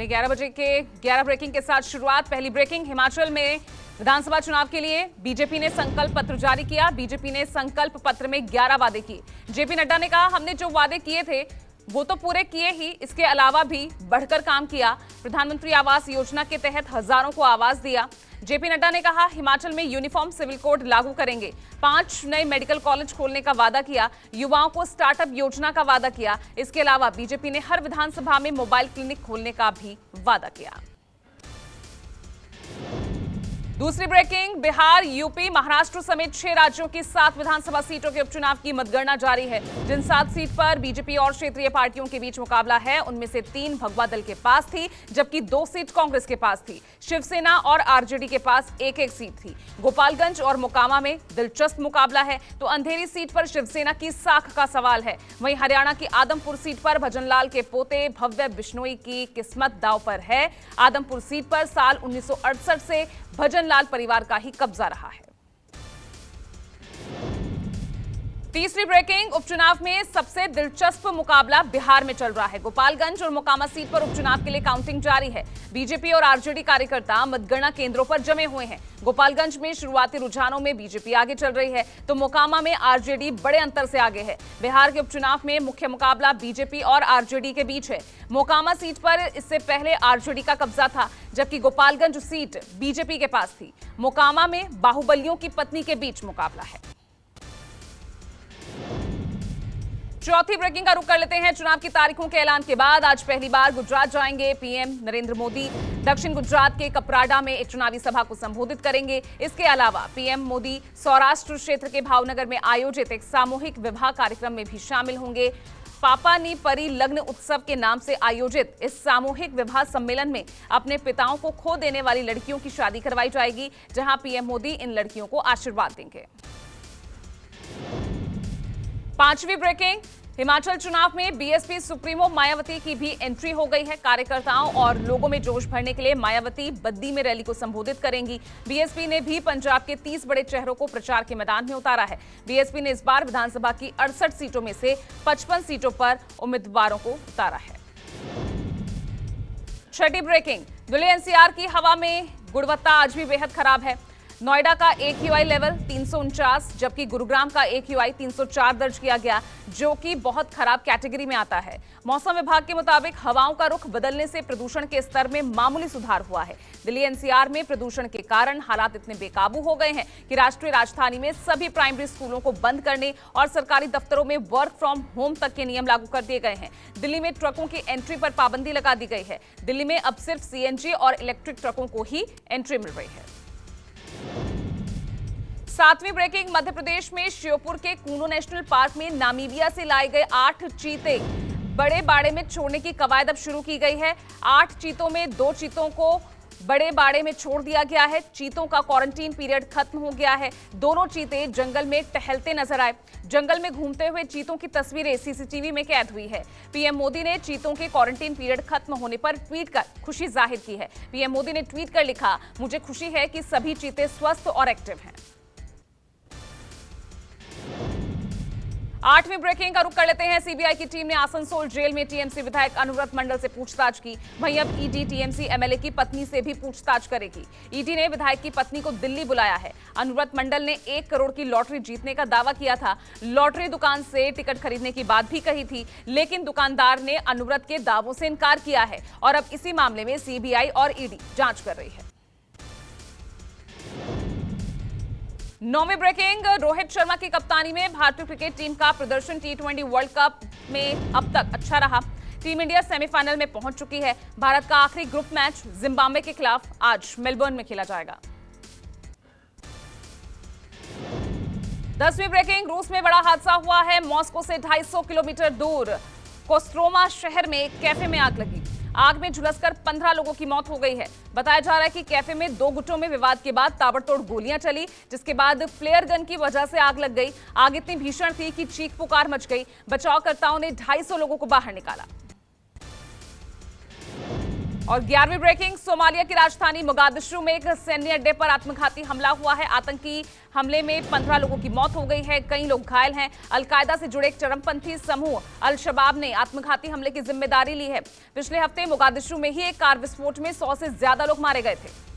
में 11 बजे के 11 ब्रेकिंग के साथ शुरुआत। पहली ब्रेकिंग, हिमाचल में विधानसभा चुनाव के लिए बीजेपी ने संकल्प पत्र जारी किया। बीजेपी ने संकल्प पत्र में 11 वादे किए। जेपी नड्डा ने कहा, हमने जो वादे किए थे वो तो पूरे किए ही, इसके अलावा भी बढ़कर काम किया। प्रधानमंत्री आवास योजना के तहत हजारों को आवास दिया। जेपी नड्डा ने कहा, हिमाचल में यूनिफॉर्म सिविल कोड लागू करेंगे। 5 नए मेडिकल कॉलेज खोलने का वादा किया। युवाओं को स्टार्टअप योजना का वादा किया। इसके अलावा बीजेपी ने हर विधानसभा में मोबाइल क्लिनिक खोलने का भी वादा किया। दूसरी ब्रेकिंग, बिहार, यूपी, महाराष्ट्र समेत 6 राज्यों की 7 विधानसभा सीटों के उपचुनाव की मतगणना जारी है। जिन 7 सीट पर बीजेपी और क्षेत्रीय पार्टियों के बीच मुकाबला है, उनमें से 3 भगवा दल के पास थी, जबकि 2 सीट कांग्रेस के पास थी। शिवसेना और आरजेडी के पास एक-एक सीट थी। गोपालगंज और मोकामा में दिलचस्प मुकाबला है, तो अंधेरी सीट पर शिवसेना की साख का सवाल है। वहीं हरियाणा की आदमपुर सीट पर भजनलाल के पोते भव्य बिश्नोई की किस्मत दांव पर है। आदमपुर सीट पर साल 1968 से भजनलाल परिवार का ही कब्जा रहा है। तीसरी ब्रेकिंग, उपचुनाव में सबसे दिलचस्प मुकाबला बिहार में चल रहा है। गोपालगंज और मोकामा सीट पर उपचुनाव के लिए काउंटिंग जारी है। बीजेपी और आरजेडी कार्यकर्ता मतगणना केंद्रों पर जमे हुए हैं। गोपालगंज में शुरुआती रुझानों में बीजेपी आगे चल रही है, तो मोकामा में आरजेडी बड़े अंतर से आगे है। बिहार के उपचुनाव में मुख्य मुकाबला बीजेपी और आरजेडी के बीच है। मोकामा सीट पर इससे पहले आरजेडी का कब्जा था, जबकि गोपालगंज सीट बीजेपी के पास थी। मोकामा में बाहुबलियों की पत्नी के बीच मुकाबला है। चौथी ब्रेकिंग का रुख कर लेते हैं। चुनाव की तारीखों के ऐलान के बाद आज पहली बार गुजरात जाएंगे पीएम नरेंद्र मोदी। दक्षिण गुजरात के कपराडा में एक चुनावी सभा को संबोधित करेंगे। इसके अलावा पीएम मोदी सौराष्ट्र क्षेत्र के भावनगर में आयोजित एक सामूहिक विवाह कार्यक्रम में भी शामिल होंगे। पापानी परी लग्न उत्सव के नाम से आयोजित इस सामूहिक विवाह सम्मेलन में अपने पिताओं को खो देने वाली लड़कियों की शादी करवाई जाएगी, जहां पीएम मोदी इन लड़कियों को आशीर्वाद देंगे। पांचवी ब्रेकिंग, हिमाचल चुनाव में बीएसपी सुप्रीमो मायावती की भी एंट्री हो गई है। कार्यकर्ताओं और लोगों में जोश भरने के लिए मायावती बद्दी में रैली को संबोधित करेंगी। बीएसपी ने भी पंजाब के 30 बड़े चेहरों को प्रचार के मैदान में उतारा है। बीएसपी ने इस बार विधानसभा की 68 सीटों में से 55 सीटों पर उम्मीदवारों को उतारा है। छठी ब्रेकिंग, दिल्ली एनसीआर की हवा में गुणवत्ता आज भी बेहद खराब है। नोएडा का AQI लेवल 349, जबकि गुरुग्राम का AQI 304 दर्ज किया गया, जो कि बहुत खराब कैटेगरी में आता है। मौसम विभाग के मुताबिक हवाओं का रुख बदलने से प्रदूषण के स्तर में मामूली सुधार हुआ है। दिल्ली एनसीआर में प्रदूषण के कारण हालात इतने बेकाबू हो गए हैं कि राष्ट्रीय राजधानी में सभी प्राइमरी स्कूलों को बंद करने और सरकारी दफ्तरों में वर्क फ्रॉम होम तक के नियम लागू कर दिए गए हैं। दिल्ली में ट्रकों की एंट्री पर पाबंदी लगा दी गई है। दिल्ली में अब सिर्फ CNG और इलेक्ट्रिक ट्रकों को ही एंट्री मिल रही है। सातवीं ब्रेकिंग, मध्य प्रदेश में श्योपुर के कूनो नेशनल पार्क में नामीबिया से लाए गए 8 चीते बड़े बाड़े में छोड़ने की कवायद अब शुरू की गई है। 8 चीतों में 2 चीतों को बड़े बाड़े में छोड़ दिया गया है। चीतों का क्वारंटीन पीरियड खत्म हो गया है। दोनों चीते जंगल में टहलते नजर आए। जंगल में घूमते हुए चीतों की तस्वीरें CCTV में कैद हुई है। पीएम मोदी ने चीतों के क्वारंटीन पीरियड खत्म होने पर ट्वीट कर खुशी जाहिर की है। पीएम मोदी ने ट्वीट कर लिखा, मुझे खुशी है कि सभी चीते स्वस्थ और एक्टिव हैं। 8वीं ब्रेकिंग का रुख कर लेते हैं। सीबीआई की टीम ने आसनसोल जेल में टीएमसी विधायक अनुव्रत मंडल से पूछताछ की। वहीं अब ईडी टीएमसी एमएलए की पत्नी से भी पूछताछ करेगी। ईडी ने विधायक की पत्नी को दिल्ली बुलाया है। अनुव्रत मंडल ने 1 करोड़ की लॉटरी जीतने का दावा किया था। लॉटरी दुकान से टिकट खरीदने की बात भी कही थी, लेकिन दुकानदार ने अनुव्रत के दावों से इनकार किया है और अब इसी मामले में सीबीआई और ईडी जांच कर रही है। 9वीं ब्रेकिंग, रोहित शर्मा की कप्तानी में भारतीय क्रिकेट टीम का प्रदर्शन T20 वर्ल्ड कप में अब तक अच्छा रहा। टीम इंडिया सेमीफाइनल में पहुंच चुकी है। भारत का आखिरी ग्रुप मैच जिम्बाब्वे के खिलाफ आज मेलबर्न में खेला जाएगा। 10वीं ब्रेकिंग, रूस में बड़ा हादसा हुआ है। मॉस्को से 250 किलोमीटर दूर कोस्ट्रोमा शहर में एक कैफे में आग लगी। आग में झुलसकर 15 लोगों की मौत हो गई है। बताया जा रहा है कि कैफे में 2 गुटों में विवाद के बाद ताबड़तोड़ गोलियां चली, जिसके बाद फ्लेयर गन की वजह से आग लग गई। आग इतनी भीषण थी कि चीख पुकार मच गई। बचावकर्ताओं ने 250 लोगों को बाहर निकाला। और 11वीं ब्रेकिंग, सोमालिया की राजधानी मोगादिशु में एक सैन्य अड्डे पर आत्मघाती हमला हुआ है। आतंकी हमले में 15 लोगों की मौत हो गई है, कई लोग घायल हैं। अलकायदा से जुड़े एक चरमपंथी समूह अल शबाब ने आत्मघाती हमले की जिम्मेदारी ली है। पिछले हफ्ते मोगादिशु में ही एक कार विस्फोट में 100 से ज्यादा लोग मारे गए थे।